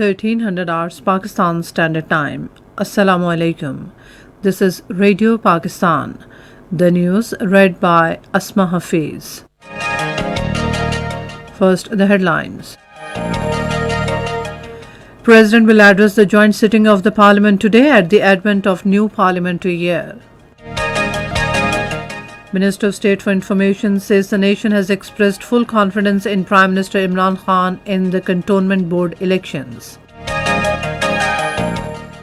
1300 hours Pakistan Standard Time. Assalamu alaikum. This is Radio Pakistan. The news read by Asma Hafiz. First, the headlines. President will address the joint sitting of the Parliament today at the advent of new parliamentary year. Minister of State for Information says the nation has expressed full confidence in Prime Minister Imran Khan in the Cantonment Board elections.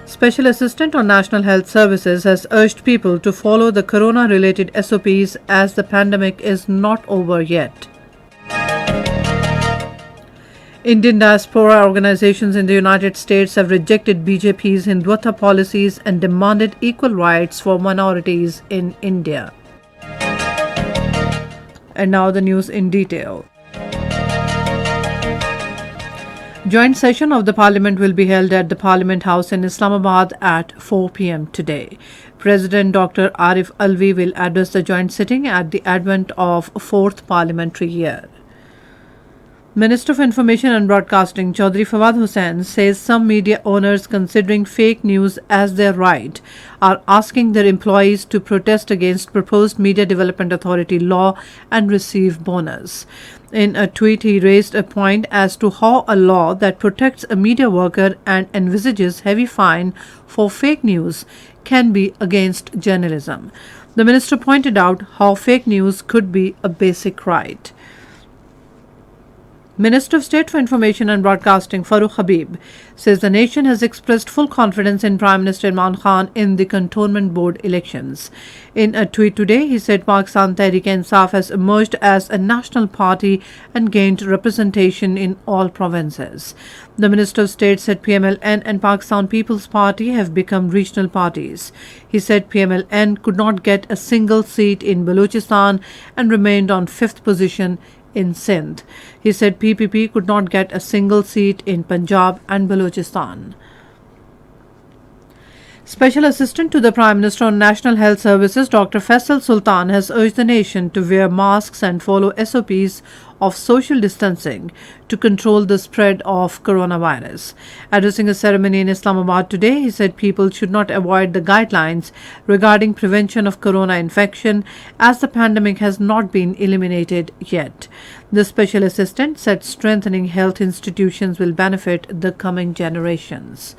Special Assistant on National Health Services has urged people to follow the corona-related SOPs as the pandemic is not over yet. Indian diaspora organizations in the United States have rejected BJP's Hindutva policies and demanded equal rights for minorities in India. And now the news in detail. Joint session of the Parliament will be held at the Parliament House in Islamabad at 4 p.m. today. President Dr. Arif Alvi will address the joint sitting at the advent of 4th parliamentary year. Minister of Information and Broadcasting Chaudhry Fawad Hussain says some media owners considering fake news as their right are asking their employees to protest against proposed Media Development Authority law and receive bonus. In a tweet, he raised a point as to how a law that protects a media worker and envisages heavy fine for fake news can be against journalism. The minister pointed out how fake news could be a basic right. Minister of State for Information and Broadcasting Farooq Habib says the nation has expressed full confidence in Prime Minister Imran Khan in the Cantonment Board elections. In a tweet today, he said Pakistan Tehreek-e-Insaf has emerged as a national party and gained representation in all provinces. The Minister of State said PMLN and Pakistan People's Party have become regional parties. He said PMLN could not get a single seat in Balochistan and remained on 5th position in Sindh. He said PPP could not get a single seat in Punjab and Balochistan. Special Assistant to the Prime Minister on National Health Services Dr. Faisal Sultan has urged the nation to wear masks and follow SOPs of social distancing to control the spread of coronavirus. Addressing a ceremony in Islamabad today, he said people should not avoid the guidelines regarding prevention of corona infection as the pandemic has not been eliminated yet. The Special Assistant said strengthening health institutions will benefit the coming generations.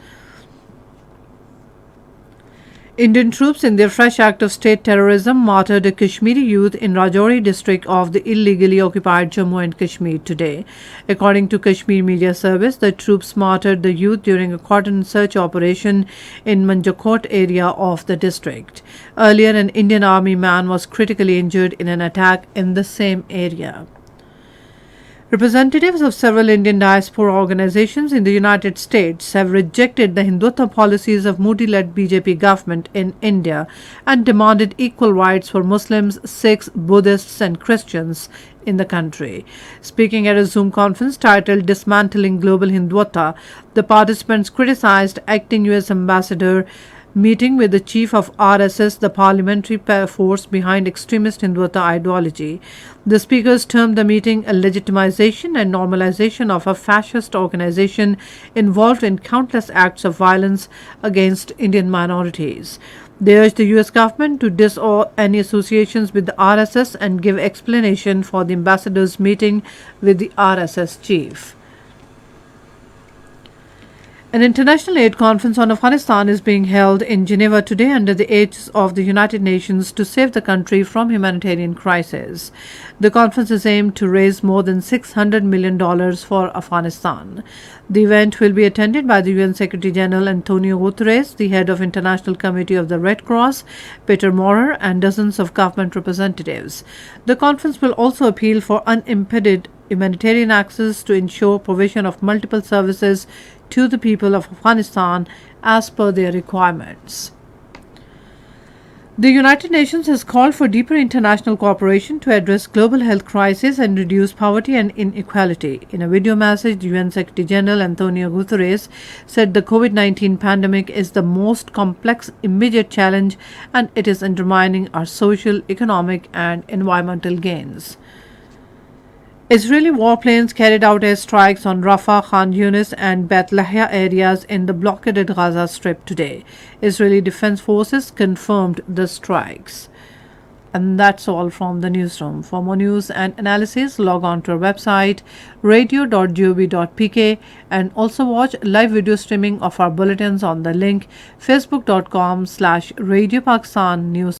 Indian troops in their fresh act of state terrorism martyred a Kashmiri youth in Rajouri district of the illegally occupied Jammu and Kashmir today. According to Kashmir Media Service, the troops martyred the youth during a cordon search operation in Manjakot area of the district. Earlier, an Indian Army man was critically injured in an attack in the same area. Representatives of several Indian diaspora organizations in the United States have rejected the Hindutva policies of Modi-led BJP government in India and demanded equal rights for Muslims, Sikhs, Buddhists and Christians in the country. Speaking at a Zoom conference titled Dismantling Global Hindutva, the participants criticized acting U.S. Ambassador meeting with the chief of RSS, the parliamentary force behind extremist Hindutva ideology. The speakers termed the meeting a legitimization and normalization of a fascist organization involved in countless acts of violence against Indian minorities. They urged the US government to disavow any associations with the RSS and give explanation for the ambassador's meeting with the RSS chief. An international aid conference on Afghanistan is being held in Geneva today under the aegis of the United Nations to save the country from humanitarian crisis. The conference is aimed to raise more than $600 million for Afghanistan. The event will be attended by the UN Secretary General Antonio Guterres, the head of International Committee of the Red Cross, Peter Maurer, and dozens of government representatives. The conference will also appeal for unimpeded humanitarian access to ensure provision of multiple services to the people of Afghanistan as per their requirements. The United Nations has called for deeper international cooperation to address global health crisis and reduce poverty and inequality. In a video message, UN Secretary General Antonio Guterres said the COVID-19 pandemic is the most complex immediate challenge and it is undermining our social, economic and environmental gains. Israeli warplanes carried out airstrikes on Rafah, Khan Yunis, and Beth Lahia areas in the blockaded Gaza Strip today. Israeli Defense Forces confirmed the strikes. And that's all from the newsroom. For more news and analysis, log on to our website radio.gov.pk and also watch live video streaming of our bulletins on the link facebook.com/Radio Pakistan News.